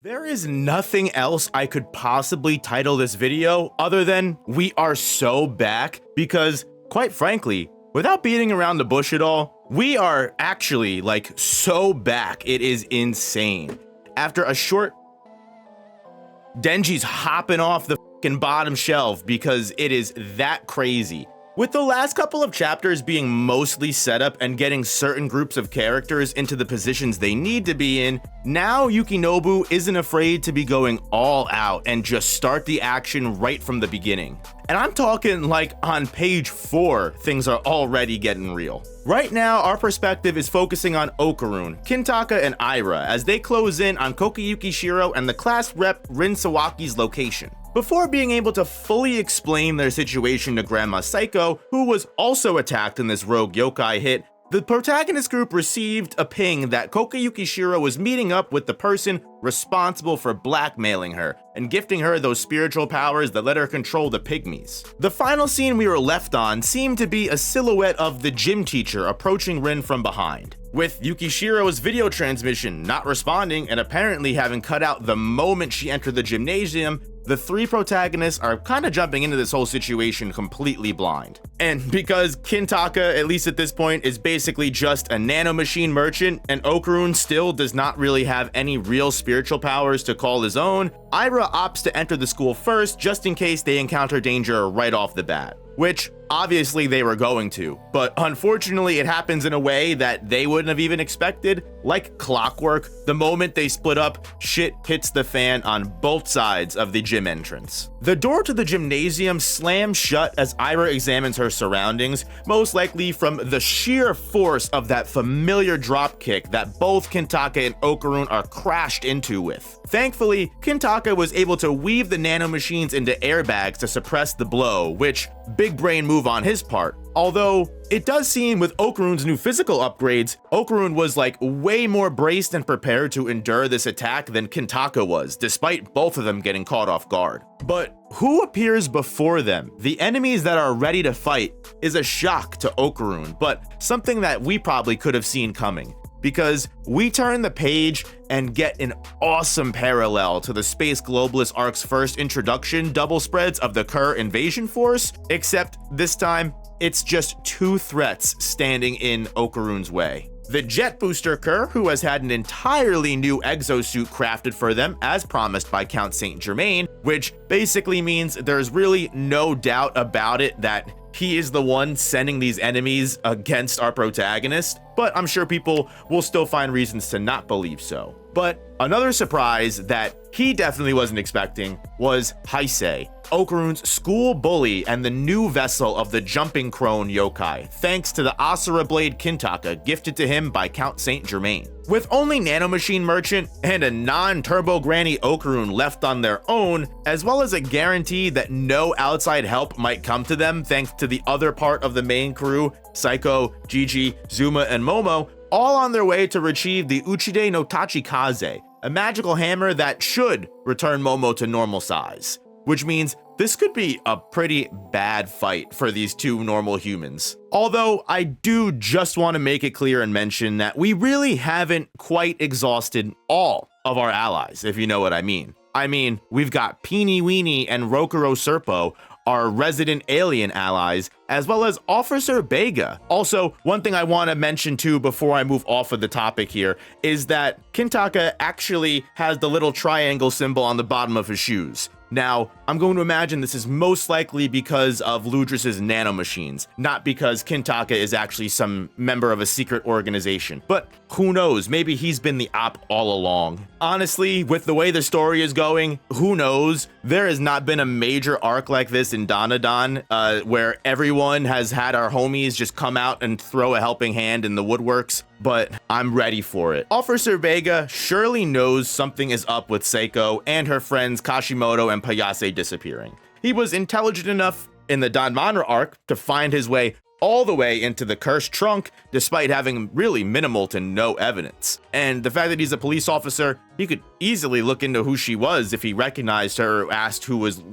There is nothing else I could possibly title this video other than we are so back because, quite frankly, without beating around the bush at all, we are actually like so back. It is insane. After a short, Denji's hopping off the fucking bottom shelf because it is that crazy. With the last couple of chapters being mostly set up and getting certain groups of characters into the positions they need to be in, now Yukinobu isn't afraid to be going all out and just start the action right from the beginning. And I'm talking like on page 4, things are already getting real. Right now, our perspective is focusing on Okarun, Kintaka, and Aira as they close in on Kokiyuki Shiro and the class rep Rin Sawaki's location. Before being able to fully explain their situation to Grandma Psycho, who was also attacked in this rogue yokai hit, the protagonist group received a ping that Kokiyuki Shiro was meeting up with the person responsible for blackmailing her and gifting her those spiritual powers that let her control the pygmies. The final scene we were left on seemed to be a silhouette of the gym teacher approaching Rin from behind, with Yukishiro's video transmission not responding and apparently having cut out the moment she entered the gymnasium. The three protagonists are kind of jumping into this whole situation completely blind. And because Kintaka, at least at this point, is basically just a nanomachine merchant, and Okarun still does not really have any real spiritual powers to call his own, Aira opts to enter the school first just in case they encounter danger right off the bat. Which, obviously they were going to, but unfortunately it happens in a way that they wouldn't have even expected. Like clockwork, the moment they split up, shit hits the fan on both sides of the gym entrance. The door to the gymnasium slams shut as Aira examines her surroundings, most likely from the sheer force of that familiar dropkick that both Kintaka and Okarun are crashed into with. Thankfully, Kintaka was able to weave the nanomachines into airbags to suppress the blow, which big brain move on his part. Although, it does seem with Okarun's new physical upgrades, Okarun was like way more braced and prepared to endure this attack than Kintaka was, despite both of them getting caught off guard. But who appears before them? The enemies that are ready to fight is a shock to Okarun, but something that we probably could have seen coming. Because we turn the page and get an awesome parallel to the Space Globalist arc's first introduction double spreads of the Kerr invasion force, except this time it's just two threats standing in Okarun's way. The Jet Booster Kerr, who has had an entirely new exosuit crafted for them as promised by Count Saint Germain, which basically means there's really no doubt about it that he is the one sending these enemies against our protagonist, but I'm sure people will still find reasons to not believe so. But another surprise that he definitely wasn't expecting was Heisei, Okarun's school bully and the new vessel of the Jumping Crone yokai, thanks to the Asura Blade Kintaka gifted to him by Count Saint Germain. With only Nanomachine Merchant and a non-Turbo Granny Okarun left on their own, as well as a guarantee that no outside help might come to them thanks to the other part of the main crew, Psycho, Gigi, Zuma, and Momo, all on their way to retrieve the Uchide no Tachikaze, a magical hammer that should return Momo to normal size. Which means this could be a pretty bad fight for these two normal humans. Although I do just want to make it clear and mention that we really haven't quite exhausted all of our allies, if you know what I mean. I mean, we've got Peeny Weenie and Rokuro Serpo, our resident alien allies, as well as Officer Bega. Also, one thing I want to mention too before I move off of the topic here is that Kintaka actually has the little triangle symbol on the bottom of his shoes. Now, I'm going to imagine this is most likely because of Ludris's nanomachines, not because Kintaka is actually some member of a secret organization. But who knows, maybe he's been the op all along. Honestly, with the way the story is going, who knows? There has not been a major arc like this in DanDaDan, where everyone has had our homies just come out and throw a helping hand in the woodworks, but I'm ready for it. Officer Vega surely knows something is up with Seiko and her friends Kashimoto and Payase disappearing. He was intelligent enough in the Danmanra arc to find his way all the way into the cursed trunk despite having really minimal to no evidence. And the fact that he's a police officer, he could easily look into who she was if he recognized her or asked who was,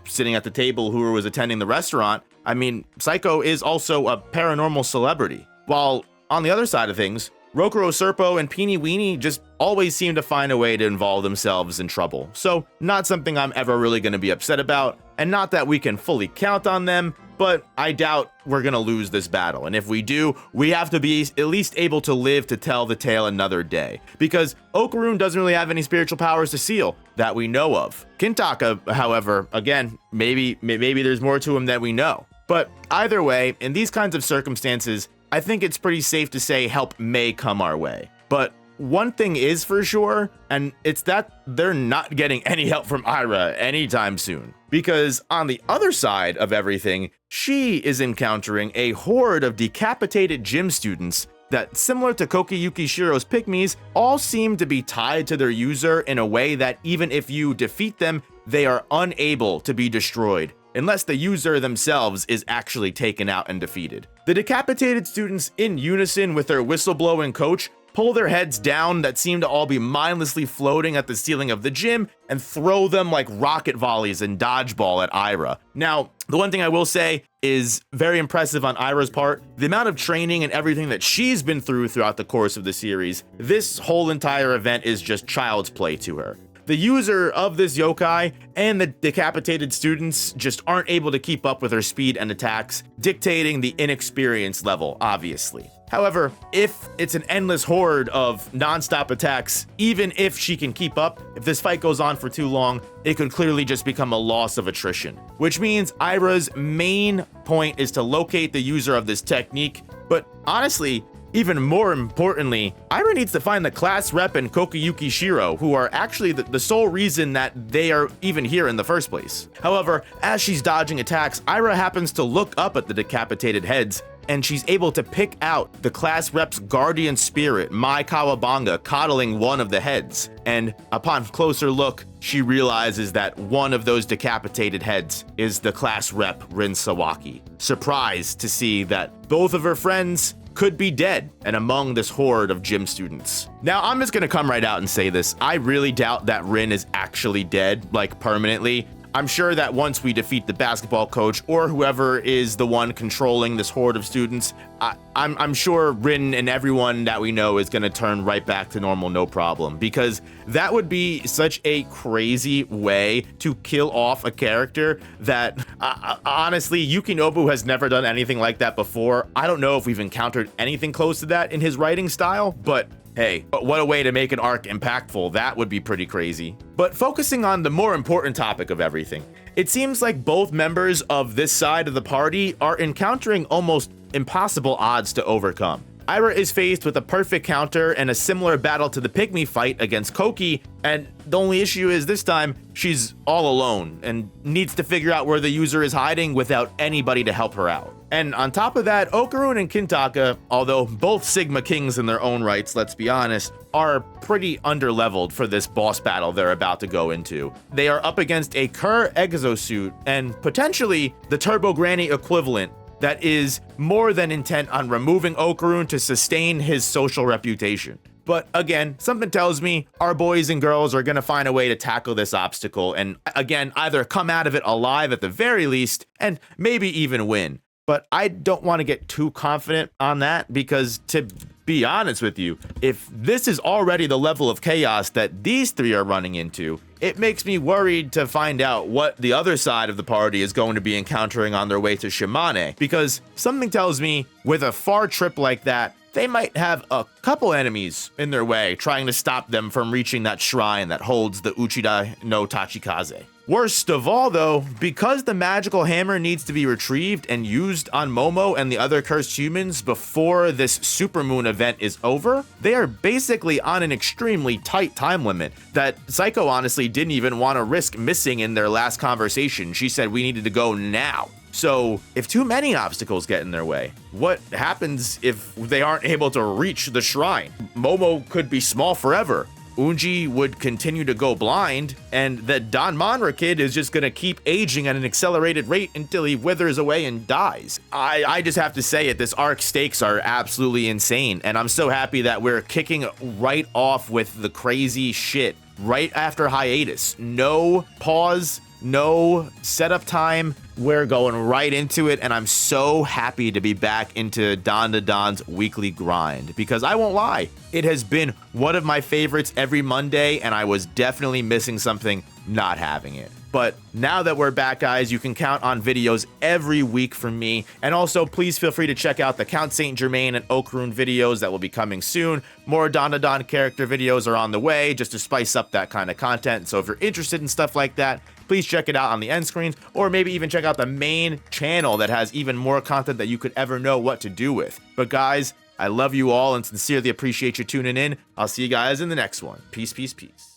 sitting at the table, who was attending the restaurant. I mean, Psycho is also a paranormal celebrity. While on the other side of things, Rokuro Serpo and Peony Weenie just always seem to find a way to involve themselves in trouble, so not something I'm ever really going to be upset about, and not that we can fully count on them, but I doubt we're going to lose this battle, and if we do, we have to be at least able to live to tell the tale another day, because Okaroon doesn't really have any spiritual powers to seal that we know of. Kintaka, however, again, maybe there's more to him than we know. But either way, in these kinds of circumstances, I think it's pretty safe to say help may come our way. But one thing is for sure, and it's that they're not getting any help from Ira anytime soon. Because on the other side of everything, she is encountering a horde of decapitated gym students that, similar to Kokiyuki Shiro's pygmies, all seem to be tied to their user in a way that even if you defeat them, they are unable to be destroyed, unless the user themselves is actually taken out and defeated. The decapitated students, in unison with their whistleblowing coach, pull their heads down that seem to all be mindlessly floating at the ceiling of the gym and throw them like rocket volleys and dodgeball at Ira. Now, the one thing I will say is very impressive on Ira's part, the amount of training and everything that she's been throughout the course of the series. This whole entire event is just child's play to her. The user of this yokai and the decapitated students just aren't able to keep up with her speed and attacks, dictating the inexperience level, obviously. However, if it's an endless horde of non-stop attacks, even if she can keep up, if this fight goes on for too long, it could clearly just become a loss of attrition. Which means Ira's main point is to locate the user of this technique, but honestly, even more importantly, Ira needs to find the class rep and Kokiyuki Shiro, who are actually the sole reason that they are even here in the first place. However, as she's dodging attacks, Ira happens to look up at the decapitated heads, and she's able to pick out the class rep's guardian spirit, Mai Kawabanga, coddling one of the heads. And upon closer look, she realizes that one of those decapitated heads is the class rep Rin Sawaki. Surprised to see that both of her friends could be dead and among this horde of gym students. Now, I'm just gonna come right out and say this. I really doubt that Rin is actually dead, like permanently. I'm sure that once we defeat the basketball coach or whoever is the one controlling this horde of students, I'm sure Rin and everyone that we know is gonna turn right back to normal, no problem, because that would be such a crazy way to kill off a character that honestly, Yukinobu has never done anything like that before. I don't know if we've encountered anything close to that in his writing style, but hey, what a way to make an arc impactful. That would be pretty crazy. But focusing on the more important topic of everything, it seems like both members of this side of the party are encountering almost impossible odds to overcome. Ira is faced with a perfect counter and a similar battle to the pygmy fight against Koki, and the only issue is this time she's all alone and needs to figure out where the user is hiding without anybody to help her out. And on top of that, Okaroon and Kintaka, although both Sigma Kings in their own rights, let's be honest, are pretty underleveled for this boss battle they're about to go into. They are up against a Kerr exosuit and potentially the Turbo Granny equivalent that is more than intent on removing Okaroon to sustain his social reputation. But again, something tells me our boys and girls are gonna find a way to tackle this obstacle and again, either come out of it alive at the very least and maybe even win. But I don't want to get too confident on that because, to be honest with you, if this is already the level of chaos that these three are running into, it makes me worried to find out what the other side of the party is going to be encountering on their way to Shimane, because something tells me with a far trip like that, they might have a couple enemies in their way trying to stop them from reaching that shrine that holds the Uchida no Tachikaze. Worst of all though, because the magical hammer needs to be retrieved and used on Momo and the other cursed humans before this supermoon event is over, they are basically on an extremely tight time limit that Psycho honestly didn't even want to risk missing in their last conversation. She said we needed to go now. So if too many obstacles get in their way, what happens if they aren't able to reach the shrine? Momo could be small forever. Unji would continue to go blind, and the Don Manra kid is just gonna keep aging at an accelerated rate until he withers away and dies. I just have to say it, this arc stakes are absolutely insane, and I'm so happy that we're kicking right off with the crazy shit right after hiatus. No pause, no setup time, we're going right into it, and I'm so happy to be back into DanDaDan's weekly grind, because I won't lie, it has been one of my favorites every Monday, and I was definitely missing something not having it. But now that we're back, guys, you can count on videos every week from me. And also, please feel free to check out the Count St. Germain and Okrun videos that will be coming soon. More DanDaDan character videos are on the way, just to spice up that kind of content. So if you're interested in stuff like that, please check it out on the end screens, or maybe even check out the main channel that has even more content that you could ever know what to do with. But guys, I love you all and sincerely appreciate you tuning in. I'll see you guys in the next one. Peace, peace, peace.